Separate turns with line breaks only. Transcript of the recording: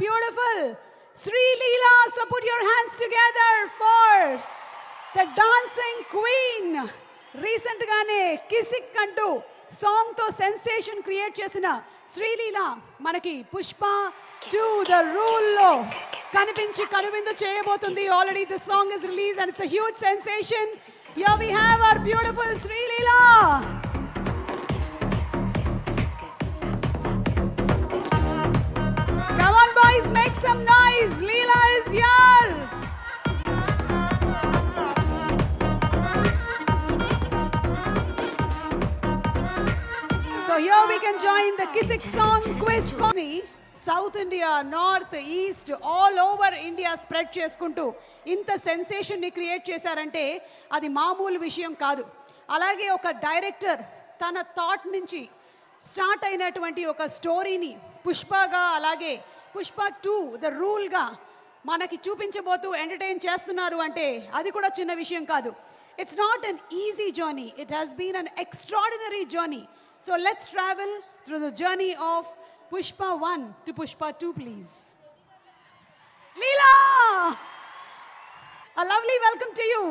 beautiful Sri Leela. So put your hands together for the dancing queen. Recent gaane Kisik Kantu song తో sensation create చేసిన శ్రీలీల మనకి Pushpa 2 the rule లో కనిపించి కనువిందు చేయబోతుంది. Already this song is release and it's a huge sensation. Here we have our beautiful Sreeleela. Come on boys, make some noise. Leela is here. So here we can join the Kisik song quiz. South India, north, east, all over India spread చేసుకుంటూ ఇంత సెన్సేషన్ని create చేశారంటే అది మామూలు విషయం కాదు. అలాగే ఒక director తన థాట్ నుంచి స్టార్ట్ అయినటువంటి ఒక స్టోరీని పుష్పగా, అలాగే పుష్ప 2 ద రూల్గా మనకి చూపించబోతూ ఎంటర్టైన్ చేస్తున్నారు అంటే అది కూడా చిన్న విషయం కాదు. It's not an easy journey. It has been an extraordinary journey. So let's travel through the journey of Pushpa 1 to Pushpa 2, please. Leela! A lovely welcome to you.